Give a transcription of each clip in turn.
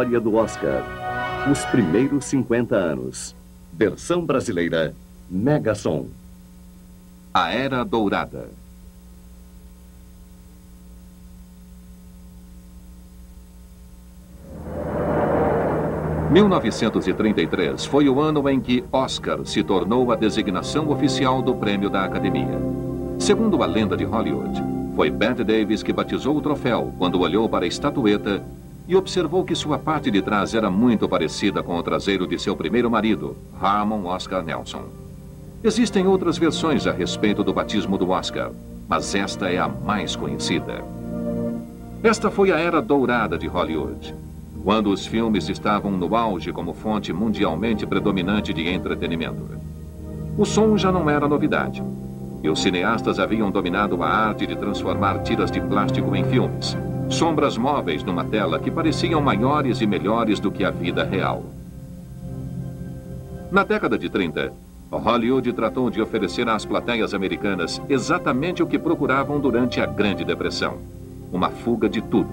História do Oscar. Os primeiros 50 anos. Versão brasileira, Megasom. A Era Dourada. Em 1933 foi o ano em que Oscar se tornou a designação oficial do prêmio da Academia. Segundo a lenda de Hollywood, foi Bette Davis que batizou o troféu quando olhou para a estatueta e observou que sua parte de trás era muito parecida com o traseiro de seu primeiro marido, Harmon Oscar Nelson. Existem outras versões a respeito do batismo do Oscar, mas esta é a mais conhecida. Esta foi a Era Dourada de Hollywood, quando os filmes estavam no auge como fonte mundialmente predominante de entretenimento. O som já não era novidade, e os cineastas haviam dominado a arte de transformar tiras de plástico em filmes, sombras móveis numa tela que pareciam maiores e melhores do que a vida real. Na década de 30, Hollywood tratou de oferecer às plateias americanas exatamente o que procuravam durante a Grande Depressão: uma fuga de tudo.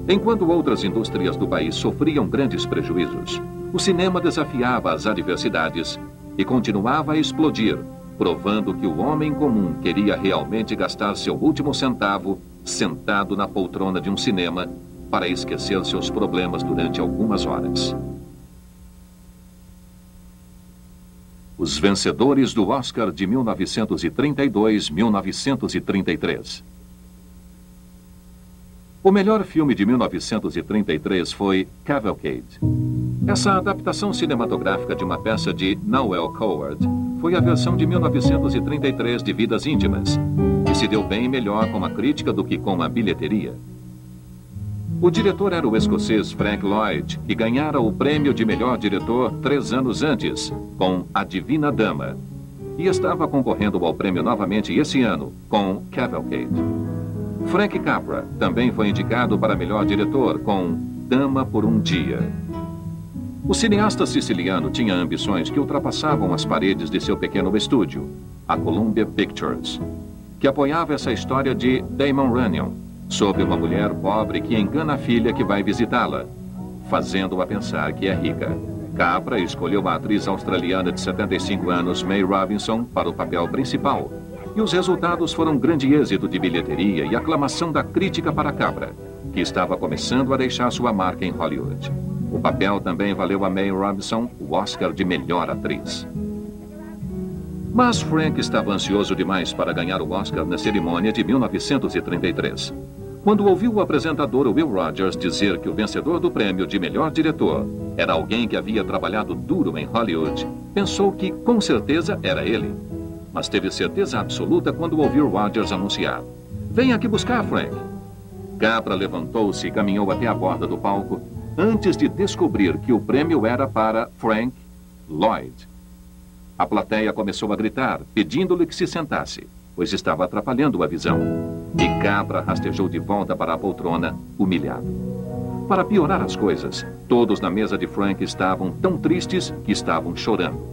Enquanto outras indústrias do país sofriam grandes prejuízos, o cinema desafiava as adversidades e continuava a explodir, provando que o homem comum queria realmente gastar seu último centavo sentado na poltrona de um cinema para esquecer seus problemas durante algumas horas. Os vencedores do Oscar de 1932-1933. O melhor filme de 1933 foi Cavalcade. Essa adaptação cinematográfica de uma peça de Noel Coward foi a versão de 1933 de Vidas Íntimas, que se deu bem melhor com a crítica do que com a bilheteria. O diretor era o escocês Frank Lloyd, que ganhara o prêmio de melhor diretor 3 anos antes, com A Divina Dama, e estava concorrendo ao prêmio novamente esse ano, com Cavalcade. Frank Capra também foi indicado para melhor diretor com Dama por um Dia. O cineasta siciliano tinha ambições que ultrapassavam as paredes de seu pequeno estúdio, a Columbia Pictures, que apoiava essa história de Damon Runyon, sobre uma mulher pobre que engana a filha que vai visitá-la, fazendo-a pensar que é rica. Capra escolheu a atriz australiana de 75 anos, May Robinson, para o papel principal, e os resultados foram um grande êxito de bilheteria e aclamação da crítica para Capra, que estava começando a deixar sua marca em Hollywood. O papel também valeu a May Robinson o Oscar de melhor atriz. Mas Frank estava ansioso demais para ganhar o Oscar na cerimônia de 1933. Quando ouviu o apresentador Will Rogers dizer que o vencedor do prêmio de melhor diretor era alguém que havia trabalhado duro em Hollywood, pensou que, com certeza, era ele. Mas teve certeza absoluta quando ouviu Rogers anunciar: "Venha aqui buscar, Frank." Capra levantou-se e caminhou até a borda do palco antes de descobrir que o prêmio era para Frank Lloyd. A plateia começou a gritar, pedindo-lhe que se sentasse, pois estava atrapalhando a visão. E Capra rastejou de volta para a poltrona, humilhado. Para piorar as coisas, todos na mesa de Frank estavam tão tristes que estavam chorando.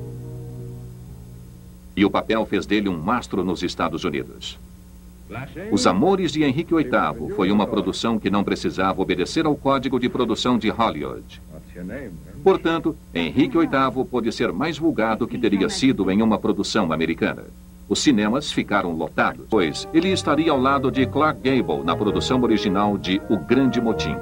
E o papel fez dele um mastro nos Estados Unidos. Os Amores de Henrique VIII foi uma produção que não precisava obedecer ao código de produção de Hollywood. Portanto, Henrique VIII pôde ser mais vulgar do que teria sido em uma produção americana. Os cinemas ficaram lotados, pois ele estaria ao lado de Clark Gable na produção original de O Grande Motim.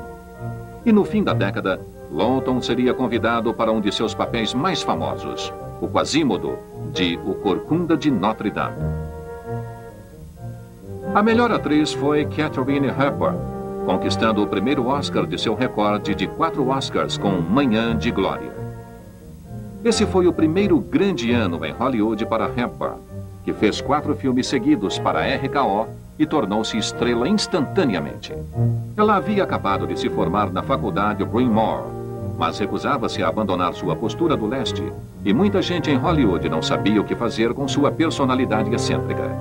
E no fim da década, Lawton seria convidado para um de seus papéis mais famosos, o Quasimodo, de O Corcunda de Notre Dame. A melhor atriz foi Katharine Hepburn, conquistando o primeiro Oscar de seu recorde de 4 Oscars com Manhã de Glória. Esse foi o primeiro grande ano em Hollywood para Hepburn, que fez 4 filmes seguidos para a RKO e tornou-se estrela instantaneamente. Ela havia acabado de se formar na faculdade Bryn Mawr, mas recusava-se a abandonar sua postura do leste, e muita gente em Hollywood não sabia o que fazer com sua personalidade excêntrica.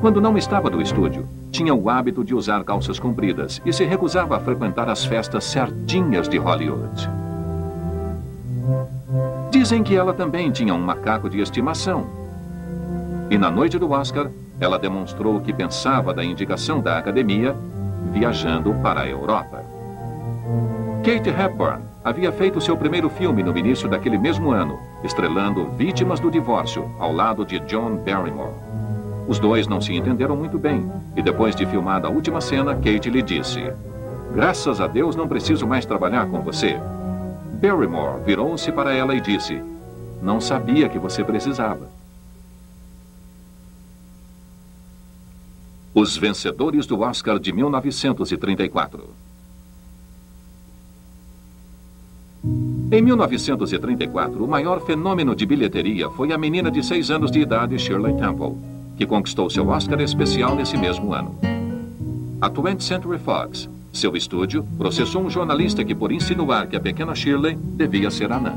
Quando não estava no estúdio, tinha o hábito de usar calças compridas e se recusava a frequentar as festas certinhas de Hollywood. Dizem que ela também tinha um macaco de estimação. E na noite do Oscar, ela demonstrou o que pensava da indicação da Academia, viajando para a Europa. Kate Hepburn havia feito seu primeiro filme no início daquele mesmo ano, estrelando Vítimas do Divórcio, ao lado de John Barrymore. Os dois não se entenderam muito bem, e depois de filmada a última cena, Kate lhe disse: "Graças a Deus não preciso mais trabalhar com você." Barrymore virou-se para ela e disse: "Não sabia que você precisava." Os vencedores do Oscar de 1934. Em 1934, o maior fenômeno de bilheteria foi a menina de 6 anos de idade Shirley Temple, que conquistou seu Oscar especial nesse mesmo ano. A 20th Century Fox, seu estúdio, processou um jornalista que por insinuar que a pequena Shirley devia ser anã.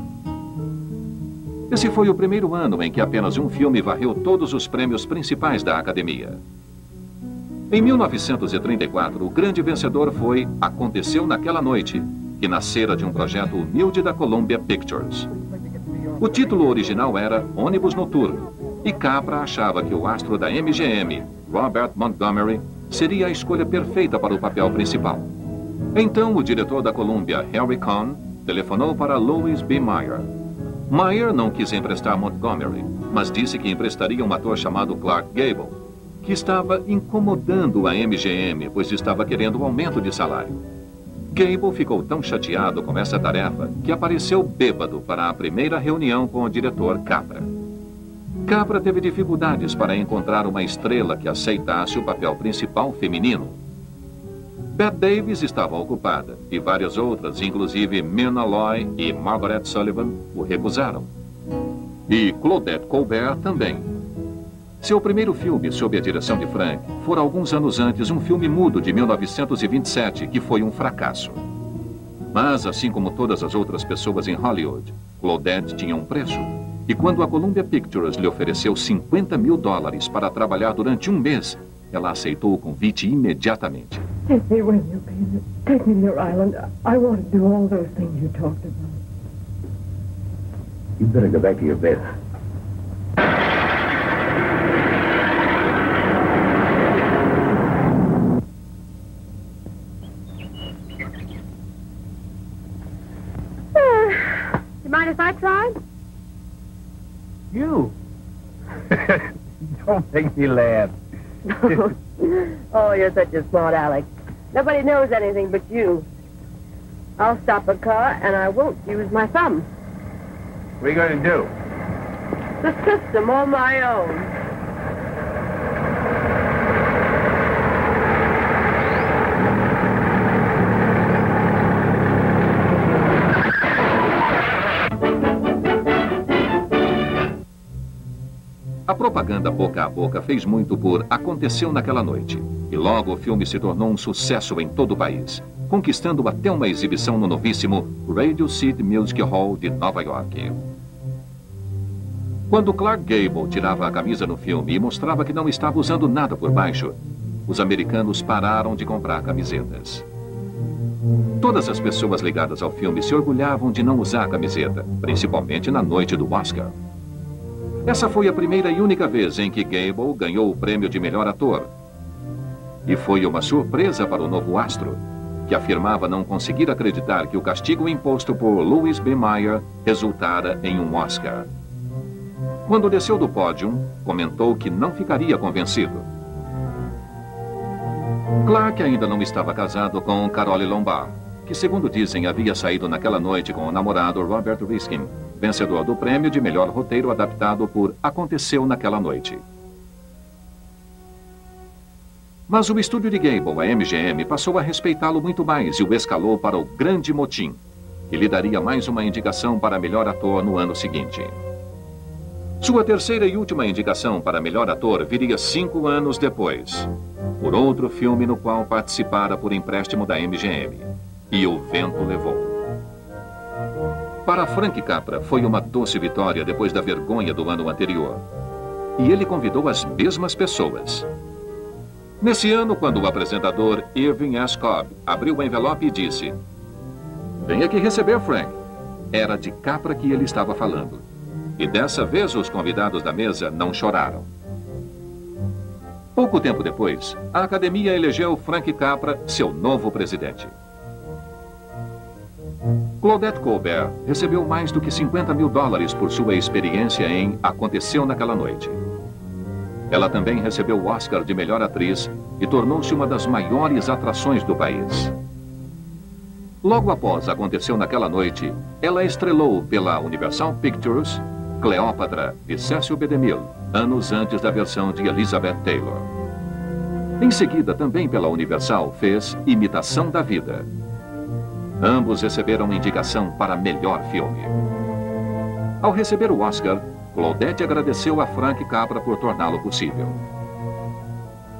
Esse foi o primeiro ano em que apenas um filme varreu todos os prêmios principais da Academia. Em 1934, o grande vencedor foi Aconteceu Naquela Noite, que nascera de um projeto humilde da Columbia Pictures. O título original era Ônibus Noturno, e Capra achava que o astro da MGM, Robert Montgomery, seria a escolha perfeita para o papel principal. Então, o diretor da Columbia, Harry Cohn, telefonou para Louis B. Mayer. Mayer não quis emprestar Montgomery, mas disse que emprestaria um ator chamado Clark Gable, que estava incomodando a MGM, pois estava querendo um aumento de salário. Gable ficou tão chateado com essa tarefa que apareceu bêbado para a primeira reunião com o diretor Capra. Capra teve dificuldades para encontrar uma estrela que aceitasse o papel principal feminino. Bette Davis estava ocupada e várias outras, inclusive Myrna Loy e Margaret Sullivan, o recusaram. E Claudette Colbert também. Seu primeiro filme, sob a direção de Frank, fora alguns anos antes um filme mudo de 1927, que foi um fracasso. Mas, assim como todas as outras pessoas em Hollywood, Claudette tinha um preço. E quando a Columbia Pictures lhe ofereceu $50 mil para trabalhar durante um mês, ela aceitou o convite imediatamente. Take me with you, Peter. Take me to your island. I want to do all those things you talked about. You better go back to your bed. You mind if I try? You? Don't make me laugh. Oh, you're such a smart Alex. Nobody knows anything but you. I'll stop a car, and I won't use my thumb. What are you going to do? The system on my own. A propaganda boca a boca fez muito por Aconteceu Naquela Noite, e logo o filme se tornou um sucesso em todo o país, conquistando até uma exibição no novíssimo Radio City Music Hall de Nova York. Quando Clark Gable tirava a camisa no filme e mostrava que não estava usando nada por baixo, os americanos pararam de comprar camisetas. Todas as pessoas ligadas ao filme se orgulhavam de não usar a camiseta, principalmente na noite do Oscar. Essa foi a primeira e única vez em que Gable ganhou o prêmio de melhor ator. E foi uma surpresa para o novo astro, que afirmava não conseguir acreditar que o castigo imposto por Louis B. Mayer resultara em um Oscar. Quando desceu do pódio, comentou que não ficaria convencido. Clark ainda não estava casado com Carole Lombard, que, segundo dizem, havia saído naquela noite com o namorado Robert Riskin, vencedor do prêmio de melhor roteiro adaptado por Aconteceu Naquela Noite. Mas o estúdio de Gable, a MGM, passou a respeitá-lo muito mais e o escalou para o Grande Motim, que lhe daria mais uma indicação para melhor ator no ano seguinte. Sua terceira e última indicação para melhor ator viria 5 anos depois, por outro filme no qual participara por empréstimo da MGM, E o Vento Levou. Para Frank Capra, foi uma doce vitória depois da vergonha do ano anterior. E ele convidou as mesmas pessoas. Nesse ano, quando o apresentador Irving S. Cobb abriu o envelope e disse: "Vem aqui receber, Frank." Era de Capra que ele estava falando. E dessa vez os convidados da mesa não choraram. Pouco tempo depois, a Academia elegeu Frank Capra seu novo presidente. Claudette Colbert recebeu mais do que $50 mil por sua experiência em Aconteceu Naquela Noite. Ela também recebeu o Oscar de melhor atriz e tornou-se uma das maiores atrações do país. Logo após Aconteceu Naquela Noite, ela estrelou pela Universal Pictures Cleópatra, de Cecil B. DeMille, anos antes da versão de Elizabeth Taylor. Em seguida, também pela Universal, fez Imitação da Vida. Ambos receberam indicação para melhor filme. Ao receber o Oscar, Claudette agradeceu a Frank Capra por torná-lo possível.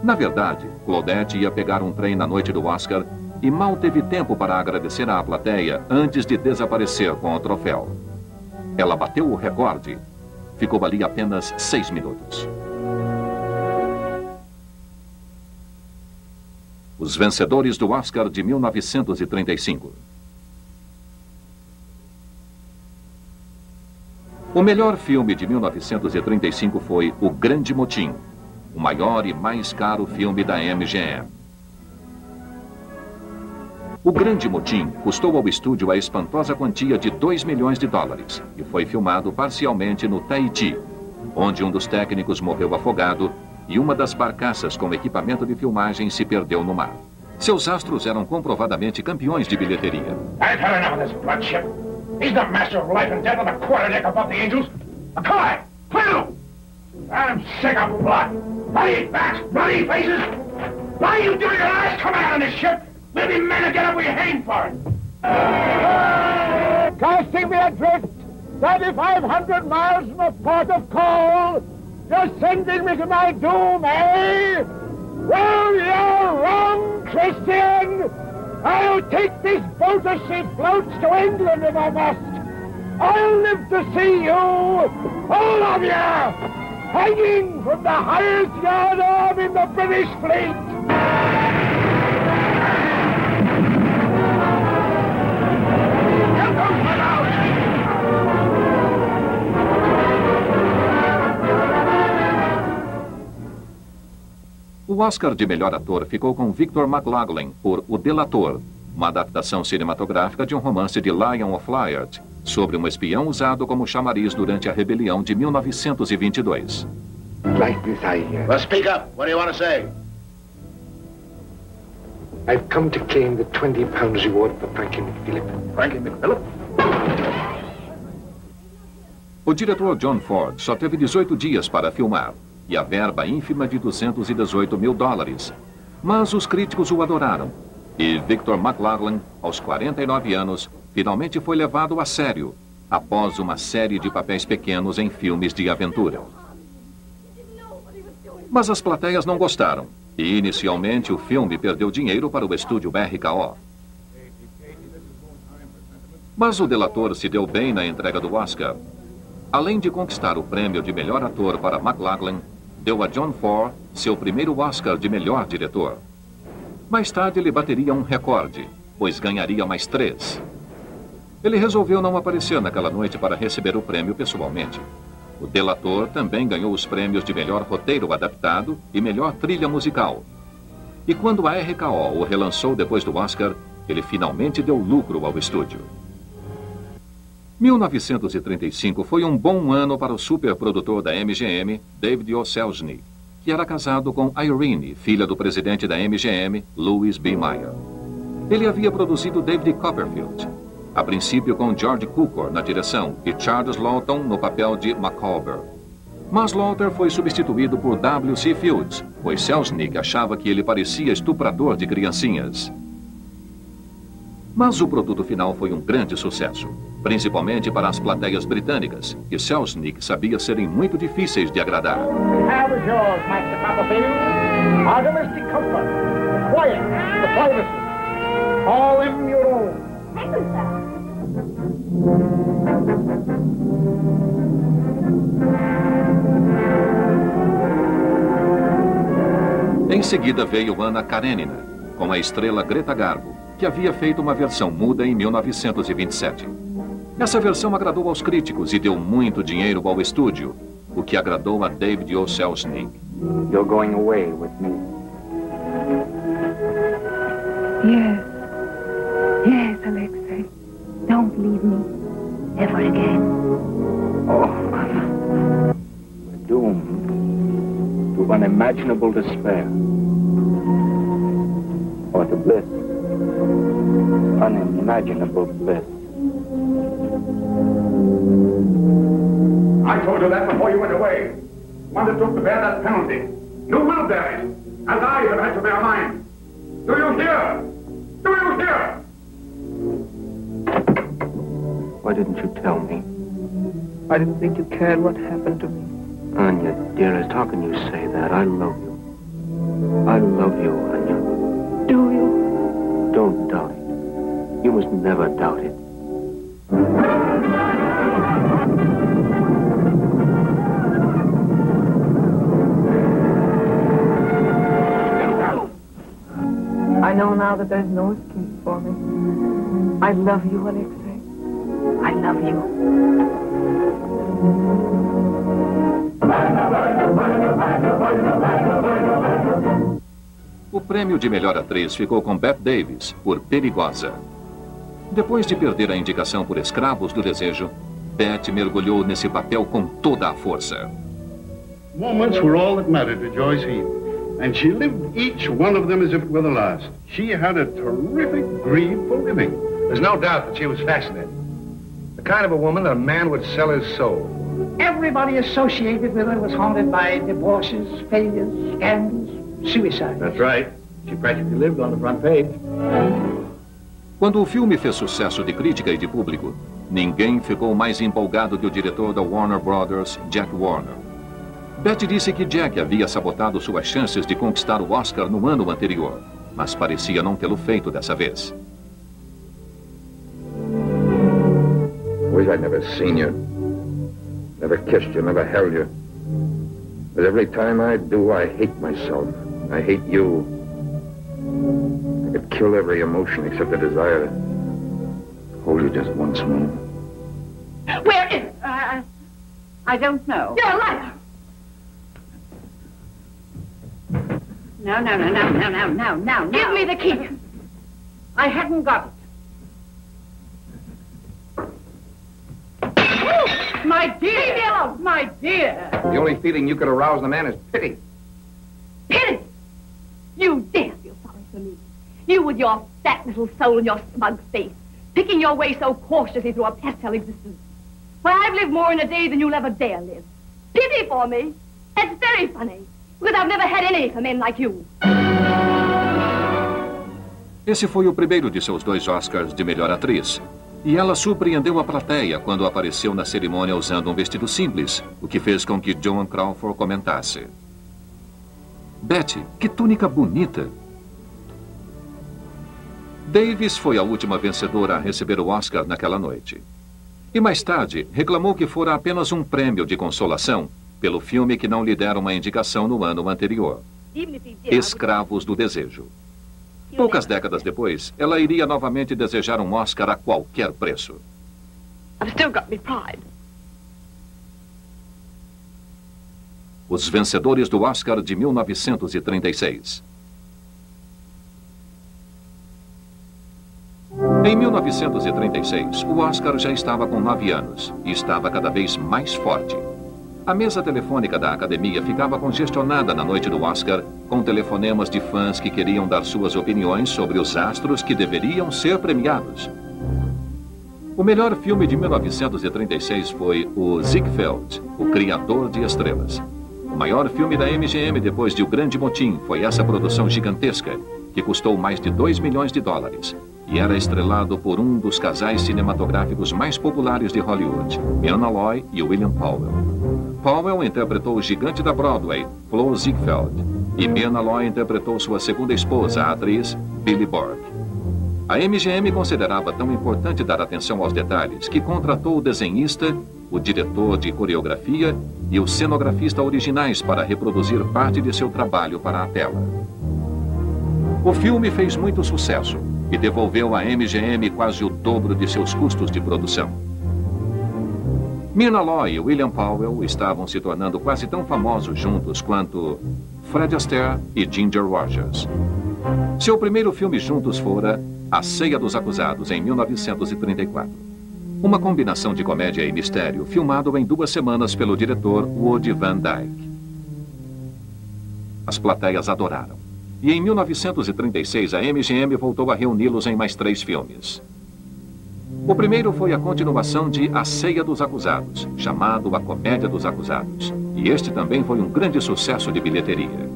Na verdade, Claudette ia pegar um trem na noite do Oscar e mal teve tempo para agradecer à plateia antes de desaparecer com o troféu. Ela bateu o recorde. Ficou ali apenas 6 minutos. Os vencedores do Oscar de 1935. O melhor filme de 1935 foi O Grande Motim, o maior e mais caro filme da MGM. O Grande Motim custou ao estúdio a espantosa quantia de $2 milhões e foi filmado parcialmente no Tahiti, onde um dos técnicos morreu afogado e uma das barcaças com equipamento de filmagem se perdeu no mar. Seus astros eram comprovadamente campeões de bilheteria. I've had enough of this blood ship. He's the master of life and death on the quarterdeck above the angels. McCoy, Quinn! I'm sick of blood. Bloody backs, bloody faces. Why are you doing your last command on this ship? We'll be men to get up with your hang for it. Casting me adrift, 3,500 miles from the port of call. You're sending me to my doom, eh? Well, you're wrong, Christian. I'll take this boat as she floats to England if I must. I'll live to see you, all of you, hanging from the highest yard arm in the British fleet. O Oscar de melhor ator ficou com Victor McLaglen por O Delator, uma adaptação cinematográfica de um romance de Lion of Lyart, sobre um espião usado como chamariz durante a rebelião de 1922. Like this, Well, speak up. What do you want to say? I've come to claim the £20 reward for Frankie McPhilip. Frankie McPhilip? O diretor John Ford só teve 18 dias para filmar e a verba ínfima de $218 mil. Mas os críticos o adoraram. E Victor McLaglen, aos 49 anos, finalmente foi levado a sério, após uma série de papéis pequenos em filmes de aventura. Mas as plateias não gostaram, e inicialmente o filme perdeu dinheiro para o estúdio RKO. Mas o Delator se deu bem na entrega do Oscar. Além de conquistar o prêmio de melhor ator para McLaglen, deu a John Ford seu primeiro Oscar de melhor diretor. Mais tarde ele bateria um recorde, pois ganharia mais 3. Ele resolveu não aparecer naquela noite para receber o prêmio pessoalmente. O Delator também ganhou os prêmios de melhor roteiro adaptado e melhor trilha musical. E quando a RKO o relançou depois do Oscar, ele finalmente deu lucro ao estúdio. 1935 foi um bom ano para o superprodutor da MGM, David O. Selznick, que era casado com Irene, filha do presidente da MGM, Louis B. Mayer. Ele havia produzido David Copperfield, a princípio com George Cukor na direção e Charles Laughton no papel de Macawber. Mas Laughton foi substituído por W.C. Fields, pois Selznick achava que ele parecia estuprador de criancinhas. Mas o produto final foi um grande sucesso, principalmente para as plateias britânicas, que Selznick sabia serem muito difíceis de agradar. How is yours, Master Copperfield? Our domestic comfort, the quiet, the privacy, all in your own. Thank you, sir. Em seguida veio Anna Karenina, com a estrela Greta Garbo, que havia feito uma versão muda em 1927. Essa versão agradou aos críticos e deu muito dinheiro ao estúdio, o que agradou a David O. Selznick. You're going away with me. Yes. Yes, Alexei. Don't leave me ever again. Oh, Anna. We're doomed to unimaginable despair. Or to bliss. Unimaginable bliss. I told you that before you went away. One that took to bear that penalty. You will bear it, as I have had to bear mine. Do you hear? Do you hear? Why didn't you tell me? I didn't think you cared what happened to me. Anya, dearest, how can you say that? I love you. I love you, Anya. Do you? Don't doubt it. You must never doubt it. I know now that there's no escape for me. I love you, Alexei. I love you. O prêmio de melhor atriz ficou com Bette Davis, por Perigosa. Depois de perder a indicação por Escravos do Desejo, Bette mergulhou nesse papel com toda a força. Moments were all that mattered to Joyce Eve, and she lived each one of them as if it were the last. She had a terrific greed for living. There's no doubt that she was fascinating. The kind of a woman that a man would sell his soul. Everybody associated with her was haunted by divorces, failures, scandals, suicides. That's right. She practically lived on the front page. Quando o filme fez sucesso de crítica e de público, ninguém ficou mais empolgado que o diretor da Warner Brothers, Jack Warner. Bette disse que Jack havia sabotado suas chances de conquistar o Oscar no ano anterior, mas parecia não tê-lo feito dessa vez. Wish I'd never seen you. Never kissed you, never held you. But every time I do, I hate myself. I hate you. I could kill every emotion except the desire to hold you just once more. Where is it? I don't know. You're a liar! No. Give me the key. I hadn't got it. Oh, my dear! Leave me alone, my dear! The only feeling you could arouse in a man is pity. Pity! You dare feel sorry for me. You with your fat little soul and your smug face, picking your way so cautiously through a pastel existence. Why, I've lived more in a day than you'll ever dare live. Pity for me? That's very funny, because I've never had any for men like you. Esse foi o primeiro de seus 2 Oscars de melhor atriz. E ela surpreendeu a plateia quando apareceu na cerimônia usando um vestido simples, o que fez com que Joan Crawford comentasse: Bette, que túnica bonita! Davis foi a última vencedora a receber o Oscar naquela noite. E mais tarde, reclamou que fora apenas um prêmio de consolação pelo filme que não lhe deram uma indicação no ano anterior, Escravos do Desejo. Poucas décadas depois, ela iria novamente desejar um Oscar a qualquer preço. I've still got me pride. Os vencedores do Oscar de 1936. Em 1936, o Oscar já estava com 9 anos e estava cada vez mais forte. A mesa telefônica da academia ficava congestionada na noite do Oscar, com telefonemas de fãs que queriam dar suas opiniões sobre os astros que deveriam ser premiados. O melhor filme de 1936 foi o Ziegfeld, O Criador de Estrelas. O maior filme da MGM depois de O Grande Motim foi essa produção gigantesca, que custou mais de $2 milhões e era estrelado por um dos casais cinematográficos mais populares de Hollywood, Myrna Loy e William Powell. Powell interpretou o gigante da Broadway, Flo Ziegfeld, e Myrna Loy interpretou sua segunda esposa, a atriz Billie Burke. A MGM considerava tão importante dar atenção aos detalhes que contratou o desenhista, o diretor de coreografia e o cenografista originais para reproduzir parte de seu trabalho para a tela. O filme fez muito sucesso e devolveu à MGM quase o dobro de seus custos de produção. Myrna Loy e William Powell estavam se tornando quase tão famosos juntos quanto Fred Astaire e Ginger Rogers. Seu primeiro filme juntos fora A Ceia dos Acusados, em 1934. Uma combinação de comédia e mistério, filmado em 2 semanas pelo diretor Woody Van Dyke. As plateias adoraram. E em 1936, a MGM voltou a reuni-los em mais 3 filmes. O primeiro foi a continuação de A Ceia dos Acusados, chamado A Comédia dos Acusados. E este também foi um grande sucesso de bilheteria.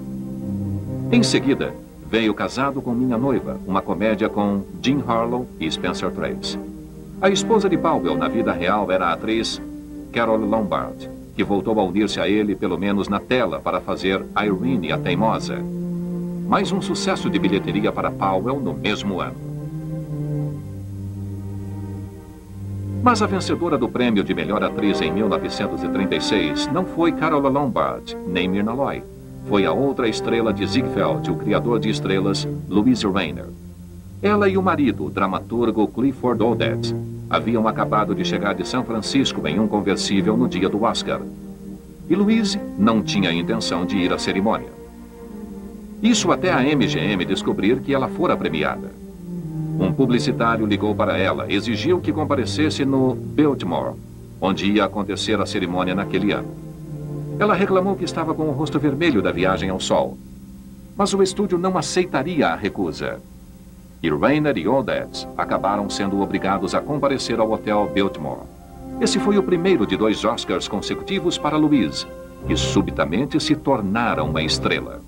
Em seguida, veio Casado com Minha Noiva, uma comédia com Jean Harlow e Spencer Tracy. A esposa de Powell na vida real era a atriz Carole Lombard, que voltou a unir-se a ele, pelo menos na tela, para fazer Irene a Teimosa. Mais um sucesso de bilheteria para Powell no mesmo ano. Mas a vencedora do prêmio de melhor atriz em 1936 não foi Carole Lombard, nem Myrna Loy. Foi a outra estrela de Ziegfeld, o criador de estrelas, Louise Rainer. Ela e o marido, o dramaturgo Clifford Odets, haviam acabado de chegar de São Francisco em um conversível no dia do Oscar. E Louise não tinha intenção de ir à cerimônia. Isso até a MGM descobrir que ela fora premiada. Um publicitário ligou para ela, exigiu que comparecesse no Biltmore, onde ia acontecer a cerimônia naquele ano. Ela reclamou que estava com o rosto vermelho da viagem ao sol. Mas o estúdio não aceitaria a recusa. E Rainer e Odets acabaram sendo obrigados a comparecer ao Hotel Biltmore. Esse foi o primeiro de 2 Oscars consecutivos para Louise, que subitamente se tornara uma estrela.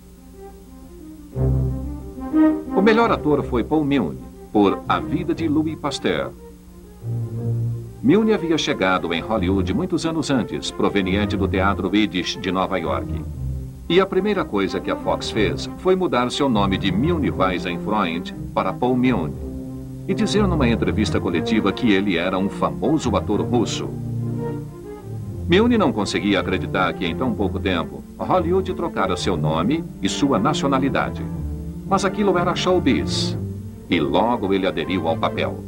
O melhor ator foi Paul Milne, por A Vida de Louis Pasteur. Milne havia chegado em Hollywood muitos anos antes, proveniente do Teatro Yiddish de Nova York. E a primeira coisa que a Fox fez foi mudar seu nome de Milne Weisenfreund para Paul Milne e dizer numa entrevista coletiva que ele era um famoso ator russo. Milne não conseguia acreditar que em tão pouco tempo Hollywood trocara seu nome e sua nacionalidade. Mas aquilo era showbiz e logo ele aderiu ao papel.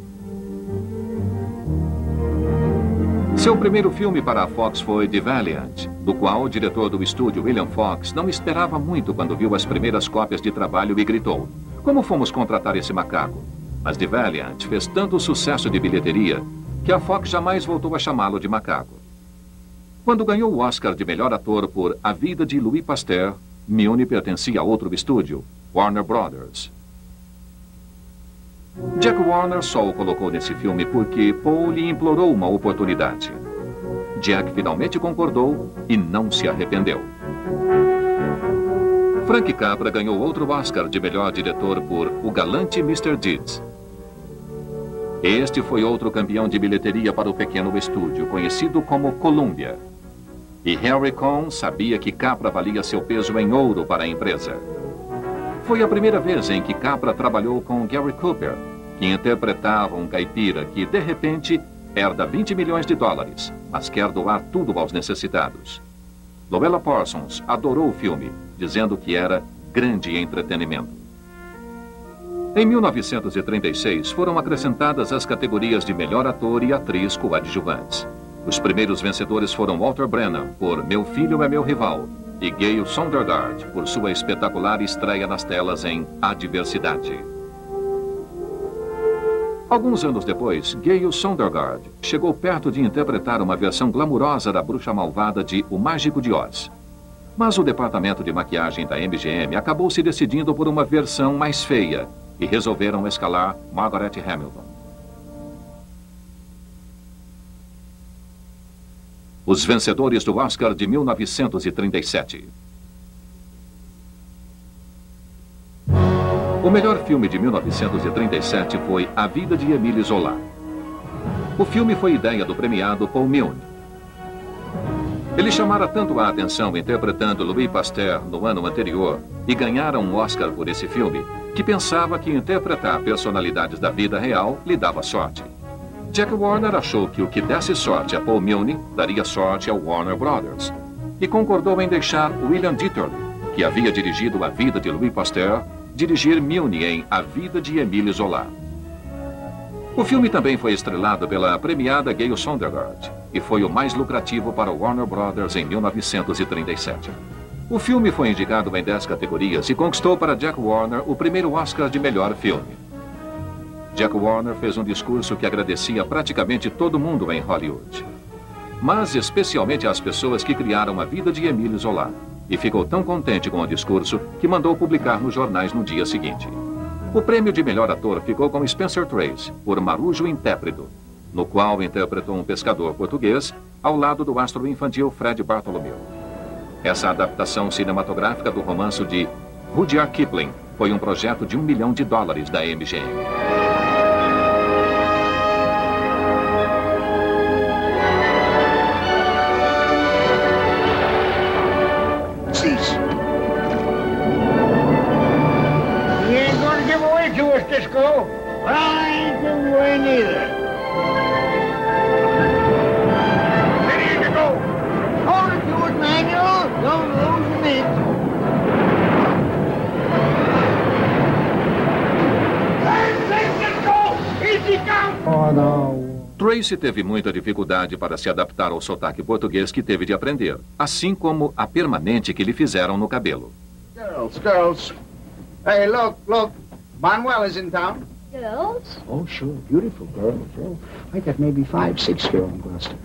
Seu primeiro filme para a Fox foi The Valiant, do qual o diretor do estúdio, William Fox, não esperava muito quando viu as primeiras cópias de trabalho e gritou: "Como fomos contratar esse macaco?" Mas The Valiant fez tanto sucesso de bilheteria que a Fox jamais voltou a chamá-lo de macaco. Quando ganhou o Oscar de melhor ator por A Vida de Louis Pasteur, Milne pertencia a outro estúdio, Warner Brothers. Jack Warner só o colocou nesse filme porque Paul lhe implorou uma oportunidade. Jack finalmente concordou e não se arrependeu. Frank Capra ganhou outro Oscar de melhor diretor por O Galante Mr. Deeds. Este foi outro campeão de bilheteria para o pequeno estúdio, conhecido como Columbia. E Harry Cohn sabia que Capra valia seu peso em ouro para a empresa. Foi a primeira vez em que Capra trabalhou com Gary Cooper, que interpretava um caipira que, de repente, herda $20 milhões, mas quer doar tudo aos necessitados. Louella Parsons adorou o filme, dizendo que era grande entretenimento. Em 1936, foram acrescentadas as categorias de melhor ator e atriz coadjuvantes. Os primeiros vencedores foram Walter Brennan, por Meu Filho é Meu Rival, e Gail Sondergaard, por sua espetacular estreia nas telas em A Diversidade. Alguns anos depois, Gail Sondergaard chegou perto de interpretar uma versão glamurosa da bruxa malvada de O Mágico de Oz. Mas o departamento de maquiagem da MGM acabou se decidindo por uma versão mais feia e resolveram escalar Margaret Hamilton. Os vencedores do Oscar de 1937. O melhor filme de 1937 foi A Vida de Émile Zola. O filme foi ideia do premiado Paul Milne. Ele chamara tanto a atenção interpretando Louis Pasteur no ano anterior e ganhara um Oscar por esse filme, que pensava que interpretar personalidades da vida real lhe dava sorte. Jack Warner achou que o que desse sorte a Paul Milne daria sorte ao Warner Brothers e concordou em deixar William Dieterle, que havia dirigido A Vida de Louis Pasteur, dirigir Milne em A Vida de Émile Zola. O filme também foi estrelado pela premiada Gail Sondergaard e foi o mais lucrativo para o Warner Brothers em 1937. O filme foi indicado em 10 categorias e conquistou para Jack Warner o primeiro Oscar de melhor filme. Jack Warner fez um discurso que agradecia praticamente todo mundo em Hollywood. Mas especialmente às pessoas que criaram a vida de Émile Zola. E ficou tão contente com o discurso que mandou publicar nos jornais no dia seguinte. O prêmio de melhor ator ficou com Spencer Tracy, por Marujo Intérprito, no qual interpretou um pescador português ao lado do astro infantil Fred Bartholomew. Essa adaptação cinematográfica do romance de Rudyard Kipling foi um projeto de $1 milhão da MGM. Cisco. Well, I ain't giving away neither. Ready to go. Hold it to it, Manuel. Don't lose a minute. Cisco! Easy come! Oh, no. Tracy teve muita dificuldade para se adaptar ao sotaque português que teve de aprender, assim como a permanente que lhe fizeram no cabelo. Girls. Hey, look. Manuel is in town. Girls? Oh, sure. Beautiful girls. Oh, I got maybe 5, 6 here in Gloucester.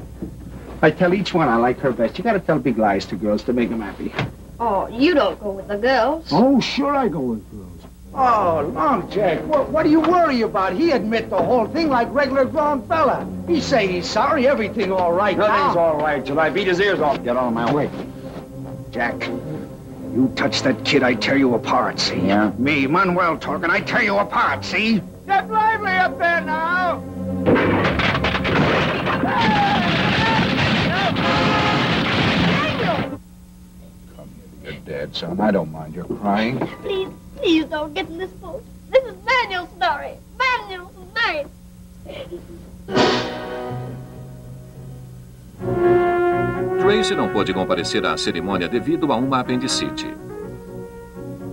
I tell each one I like her best. You got to tell big lies to girls to make them happy. Oh, you don't go with the girls. Oh, sure I go with girls. Oh, Long Jack, what do you worry about? He admit the whole thing like regular grown fella. He say he's sorry, everything all right now. Nothing's all right till I beat his ears off. Get out of my way. Jack. You touch that kid, I tear you apart, see? Yeah? Me, Manuel, talking, I tear you apart, see? Get lively up there now! Come here to your dad, son. I don't mind your crying. Please don't get in this boat. This is Manuel's story. Manuel's night. Tracy não pôde comparecer à cerimônia devido a uma apendicite.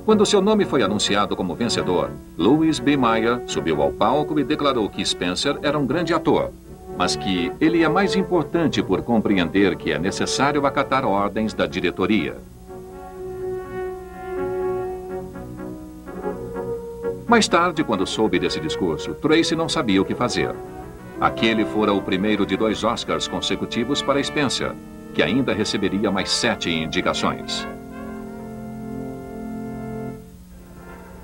Quando seu nome foi anunciado como vencedor, Louis B. Mayer subiu ao palco e declarou que Spencer era um grande ator, mas que ele é mais importante por compreender que é necessário acatar ordens da diretoria. Mais tarde, quando soube desse discurso, Tracy não sabia o que fazer. Aquele fora o primeiro de 2 Oscars consecutivos para Spencer, que ainda receberia mais 7 indicações.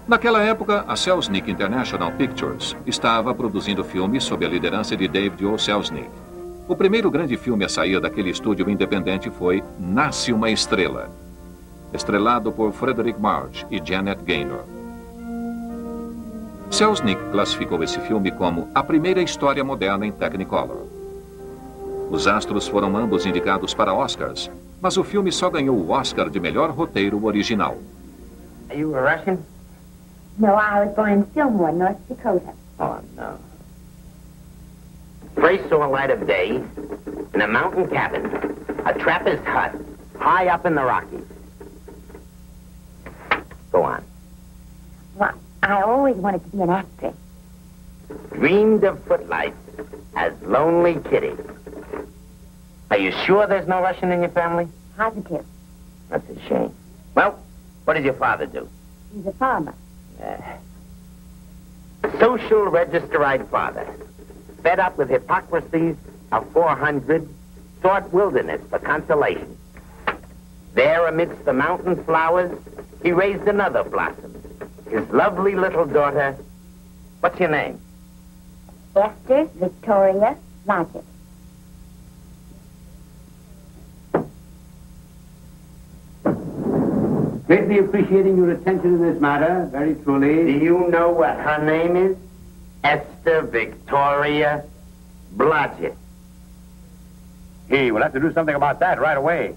Naquela época, a Selznick International Pictures estava produzindo filmes sob a liderança de David O. Selznick. O primeiro grande filme a sair daquele estúdio independente foi Nasce uma Estrela, estrelado por Frederick March e Janet Gaynor. Selznick classificou esse filme como a primeira história moderna em Technicolor. Os astros foram ambos indicados para Oscars, mas o filme só ganhou o Oscar de melhor roteiro original. Are you a Russian? No, I was born in Fillmore, North Dakota. Oh, no. Trace saw light of day in a mountain cabin, a trapper's hut, high up in the Rockies. Go on. Well, I always wanted to be an actress. Dreamed of footlights as Lonely Kitty. Are you sure there's no Russian in your family? Positive. That's a shame. Well, what does your father do? He's a farmer. Social registerite father. Fed up with hypocrisies of 400, sought wilderness for consolation. There amidst the mountain flowers, he raised another blossom. His lovely little daughter. What's your name? Esther Victoria Logic. Greatly appreciating your attention to this matter, very truly. Do you know what her name is? Esther Victoria Blodgett. Hey, we'll have to do something about that right away.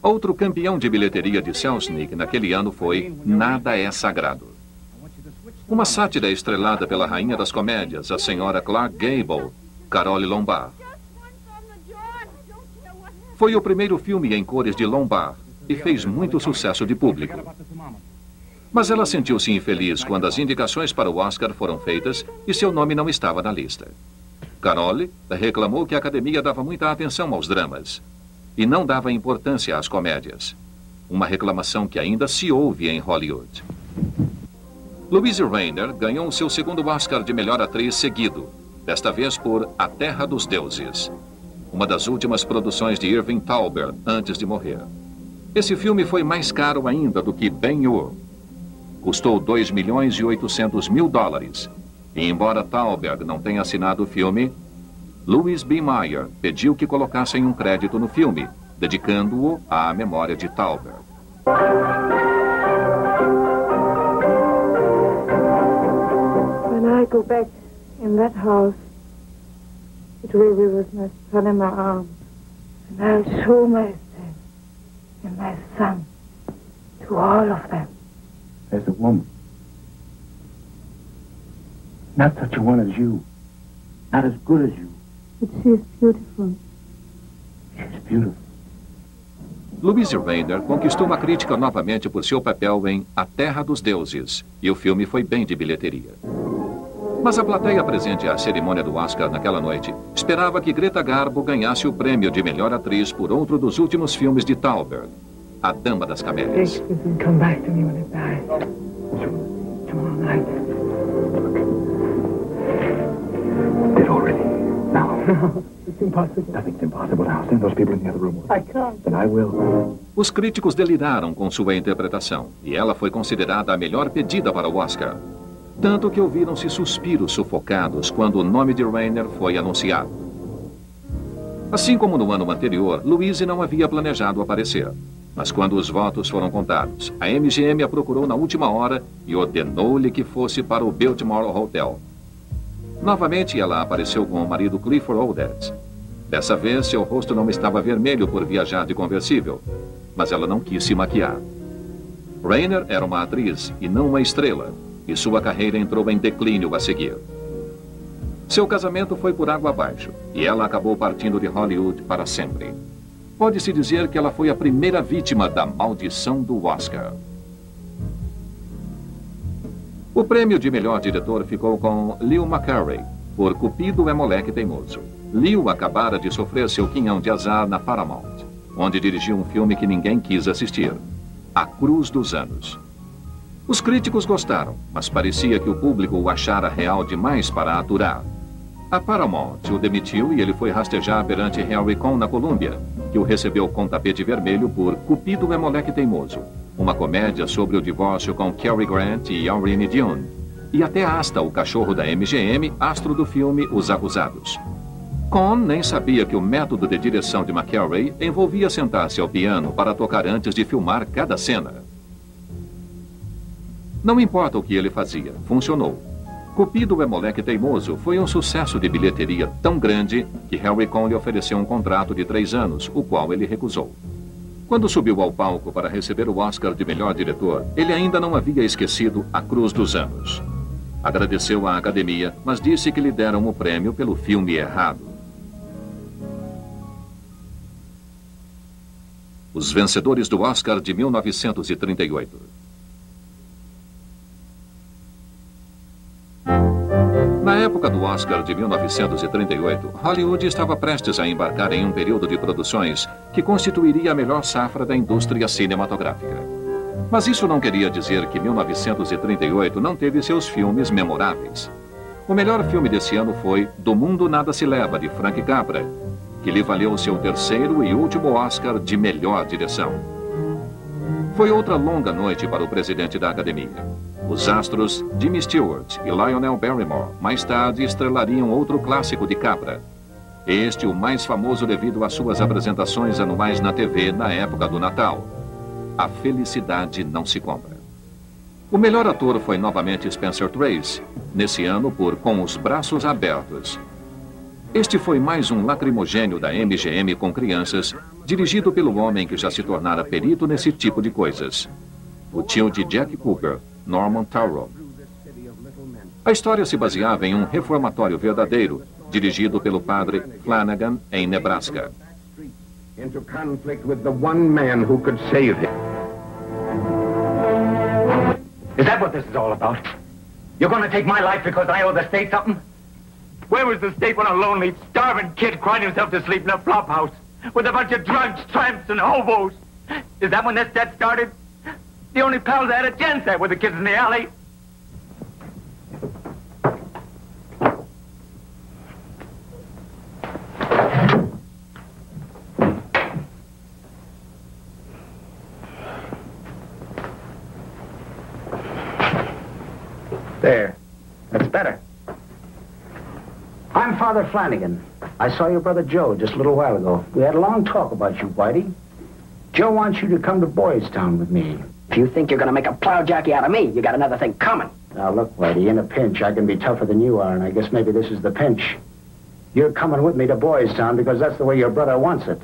Outro campeão de bilheteria de Selznick naquele ano foi Nada é Sagrado. Uma sátira estrelada pela rainha das comédias, a senhora Clark Gable, Carole Lombard. Foi o primeiro filme em cores de Lombard e fez muito sucesso de público. Mas ela sentiu-se infeliz quando as indicações para o Oscar foram feitas e seu nome não estava na lista. Carole reclamou que a academia dava muita atenção aos dramas e não dava importância às comédias. Uma reclamação que ainda se ouve em Hollywood. Louise Rainer ganhou seu segundo Oscar de melhor atriz seguido, desta vez por A Terra dos Deuses, uma das últimas produções de Irving Thalberg antes de morrer. Esse filme foi mais caro ainda do que Ben-Hur. Custou $2.800.000. E embora Thalberg não tenha assinado o filme, Louis B. Mayer pediu que colocassem um crédito no filme, dedicando-o à memória de Thalberg. When I go back in that house, it will be with my son in my arms, and I'll show myself and my son to all of them. There's a woman. Not such a one as you. Not as good as you. But she is beautiful. She's beautiful. Louise Rainer conquistou a crítica novamente por seu papel em A Terra dos Deuses, e o filme foi bem de bilheteria. Mas a plateia presente à cerimônia do Oscar naquela noite esperava que Greta Garbo ganhasse o prêmio de melhor atriz por outro dos últimos filmes de Thalberg, A Dama das Camélias. Come back to me when it dies. Tomorrow night. Dead already. Now. No, it's impossible. Nothing's impossible now. Send those people in the other room. I can't. Then I will. Os críticos deliraram com sua interpretação, e ela foi considerada a melhor pedida para o Oscar. Tanto que ouviram-se suspiros sufocados quando o nome de Rainer foi anunciado. Assim como no ano anterior, Louise não havia planejado aparecer. Mas quando os votos foram contados, a MGM a procurou na última hora e ordenou-lhe que fosse para o Biltmore Hotel. Novamente, ela apareceu com o marido Clifford Odets. Dessa vez, seu rosto não estava vermelho por viajar de conversível, mas ela não quis se maquiar. Rainer era uma atriz e não uma estrela, e sua carreira entrou em declínio a seguir. Seu casamento foi por água abaixo, e ela acabou partindo de Hollywood para sempre. Pode-se dizer que ela foi a primeira vítima da maldição do Oscar. O prêmio de melhor diretor ficou com Leo McCarey, por Cupido é Moleque Teimoso. Leo acabara de sofrer seu quinhão de azar na Paramount, onde dirigiu um filme que ninguém quis assistir, A Cruz dos Anos. Os críticos gostaram, mas parecia que o público o achara real demais para aturar. A Paramount o demitiu e ele foi rastejar perante Henry Cohn na Colômbia, que o recebeu com tapete vermelho por Cupido é Moleque Teimoso, uma comédia sobre o divórcio com Cary Grant e Aurine Dion, e até Asta, o cachorro da MGM, astro do filme Os Acusados. Cohn nem sabia que o método de direção de McCarey envolvia sentar-se ao piano para tocar antes de filmar cada cena. Não importa o que ele fazia, funcionou. Cupido é Moleque Teimoso foi um sucesso de bilheteria tão grande que Henry Cohn lhe ofereceu um contrato de 3 anos, o qual ele recusou. Quando subiu ao palco para receber o Oscar de melhor diretor, ele ainda não havia esquecido A Cruz dos Anos. Agradeceu à academia, mas disse que lhe deram o prêmio pelo filme errado. Os vencedores do Oscar de 1938. Na época do Oscar de 1938, Hollywood estava prestes a embarcar em um período de produções que constituiria a melhor safra da indústria cinematográfica. Mas isso não queria dizer que 1938 não teve seus filmes memoráveis. O melhor filme desse ano foi Do Mundo Nada Se Leva, de Frank Capra, que lhe valeu seu terceiro e último Oscar de melhor direção. Foi outra longa noite para o presidente da academia. Os astros Jimmy Stewart e Lionel Barrymore mais tarde estrelariam outro clássico de Capra. Este o mais famoso devido às suas apresentações anuais na TV na época do Natal. A felicidade não se compra. O melhor ator foi novamente Spencer Tracy, nesse ano por Com os Braços Abertos. Este foi mais um lacrimogênio da MGM com crianças, dirigido pelo homem que já se tornara perito nesse tipo de coisas. O tio de Jack Cooper, Norman Tyrrell. A história se baseava em um reformatório verdadeiro, dirigido pelo padre Flanagan em Nebraska. Into conflict with the one man who could save him. Is that what this is all about? You're going to take my life because I owe the state something? Where was the state when a lonely, starving kid cried himself to sleep in a flop house with a bunch of drunks, tramps, and hobos? Is that when this debt started? The only pals I had at Genset were the kids in the alley. There. That's better. I'm Father Flanagan. I saw your brother Joe just a little while ago. We had a long talk about you, Whitey. Joe wants you to come to Boys Town with me. If you think you're going to make a plow jockey out of me, you got another thing coming. Now, look, Whitey, in a pinch, I can be tougher than you are, and I guess maybe this is the pinch. You're coming with me to Boys Town because that's the way your brother wants it.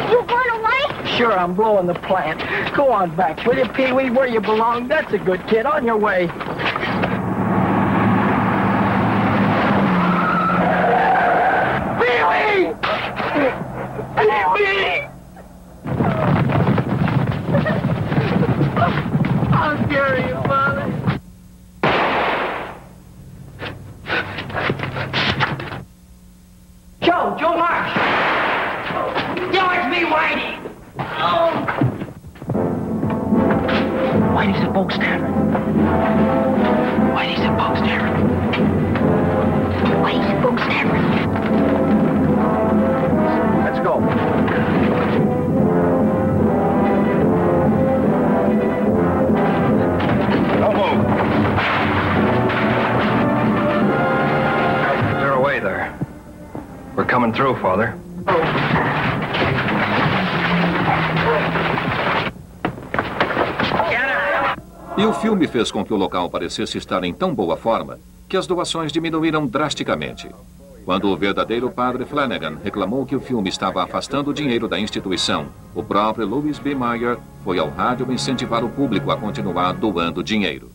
You going away? Sure, I'm blowing the plant. Go on back, will you, Pee-wee? Where you belong. That's a good kid. On your way. Pee-wee! Pee-wee! How dare you, Father? Joe Marsh! Joe, it's me, Whitey! Oh! Whitey's at Boak's Tavern. Whitey's at Boak's Tavern. Whitey's at Boak's Tavern. Let's go. Don't move. Clear away there. We're coming through, Father. E o filme fez com que o local parecesse estar em tão boa forma que as doações diminuíram drasticamente. Quando o verdadeiro padre Flanagan reclamou que o filme estava afastando o dinheiro da instituição, o próprio Louis B. Mayer foi ao rádio incentivar o público a continuar doando dinheiro.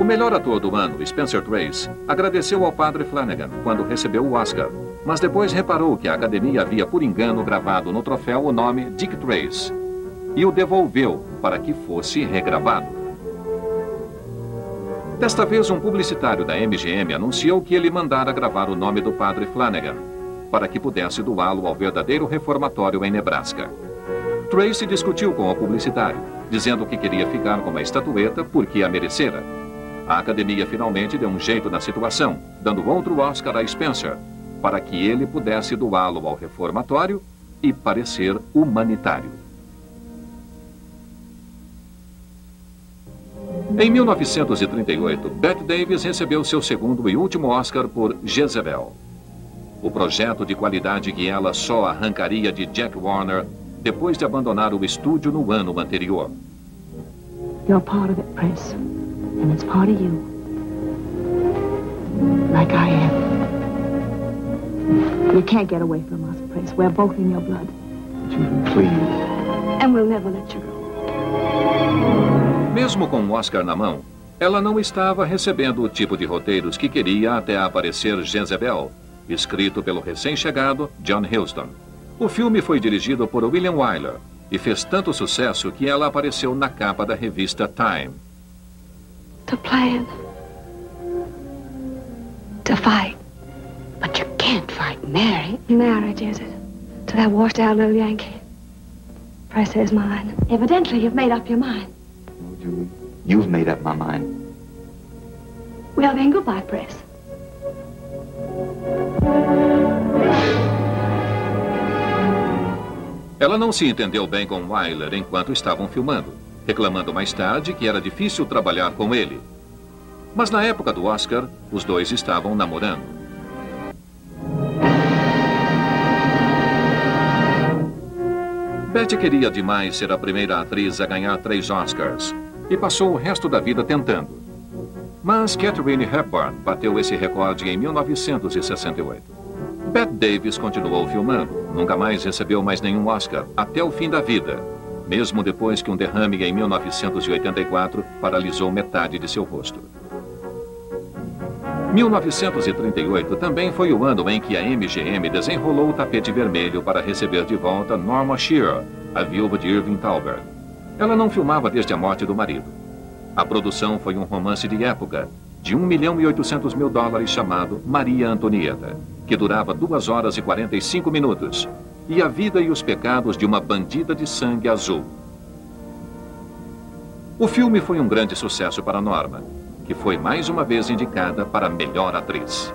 O melhor ator do ano, Spencer Tracy, agradeceu ao padre Flanagan quando recebeu o Oscar, mas depois reparou que a academia havia por engano gravado no troféu o nome Dick Tracy e o devolveu para que fosse regravado. Desta vez, um publicitário da MGM anunciou que ele mandara gravar o nome do padre Flanagan, para que pudesse doá-lo ao verdadeiro reformatório em Nebraska. Tracy discutiu com o publicitário, dizendo que queria ficar com a estatueta porque a merecera. A academia finalmente deu um jeito na situação, dando outro Oscar a Spencer, para que ele pudesse doá-lo ao reformatório e parecer humanitário. Em 1938, Bette Davis recebeu seu segundo e último Oscar por Jezebel, o projeto de qualidade que ela só arrancaria de Jack Warner depois de abandonar o estúdio no ano anterior. You're part of it, Prince, and it's part of you, like I am. You can't get away from us, Prince. We're both in your blood. Judy, please. And we'll never let you go. Mesmo com o Oscar na mão, ela não estava recebendo o tipo de roteiros que queria até aparecer Jezebel, escrito pelo recém-chegado John Huston. O filme foi dirigido por William Wyler e fez tanto sucesso que ela apareceu na capa da revista Time. To plan. To fight. But you can't fight marriage. Marriage, is it? To that washed-out little Yankee. Price is mine. Evidently, you've made up your mind. Judy, you've made up my mind. Well, then, goodbye, Press. Ela não se entendeu bem com Wyler enquanto estavam filmando, reclamando mais tarde que era difícil trabalhar com ele. Mas na época do Oscar, os dois estavam namorando. Bette queria demais ser a primeira atriz a ganhar 3 Oscars e passou o resto da vida tentando. Mas Katharine Hepburn bateu esse recorde em 1968. Bette Davis continuou filmando, nunca mais recebeu mais nenhum Oscar até o fim da vida, mesmo depois que um derrame em 1984 paralisou metade de seu rosto. 1938 também foi o ano em que a MGM desenrolou o tapete vermelho para receber de volta Norma Shearer, a viúva de Irving Thalberg. Ela não filmava desde a morte do marido. A produção foi um romance de época, de $1.800.000 chamado Maria Antonieta, que durava 2 horas e 45 minutos, e a vida e os pecados de uma bandida de sangue azul. O filme foi um grande sucesso para Norma, que foi mais uma vez indicada para melhor atriz.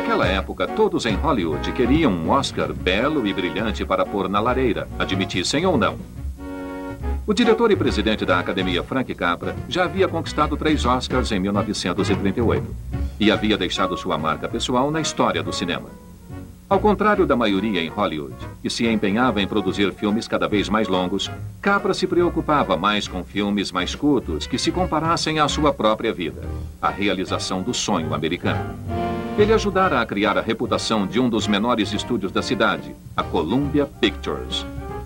Naquela época, todos em Hollywood queriam um Oscar belo e brilhante para pôr na lareira, admitissem ou não. O diretor e presidente da Academia, Frank Capra, já havia conquistado 3 Oscars em 1938 e havia deixado sua marca pessoal na história do cinema. Ao contrário da maioria em Hollywood, que se empenhava em produzir filmes cada vez mais longos, Capra se preocupava mais com filmes mais curtos que se comparassem à sua própria vida, a realização do sonho americano. Ele ajudara a criar a reputação de um dos menores estúdios da cidade, a Columbia Pictures.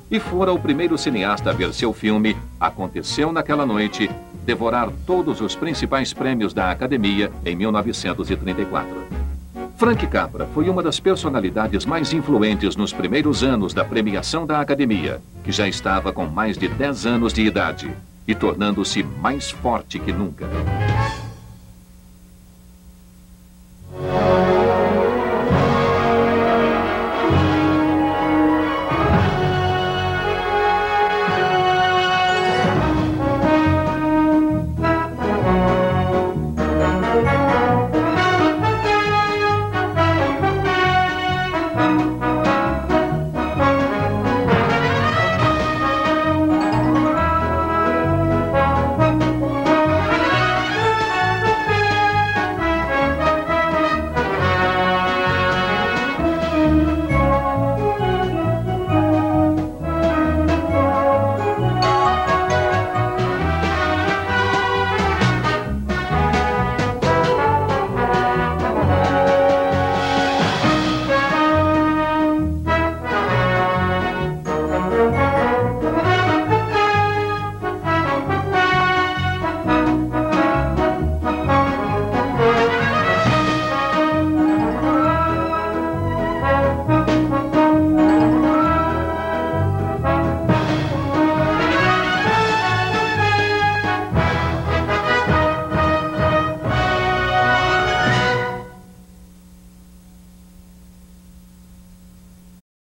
E fora o primeiro cineasta a ver seu filme, Aconteceu Naquela Noite, devorar todos os principais prêmios da Academia em 1934. Frank Capra foi uma das personalidades mais influentes nos primeiros anos da premiação da Academia, que já estava com mais de 10 anos de idade e tornando-se mais forte que nunca.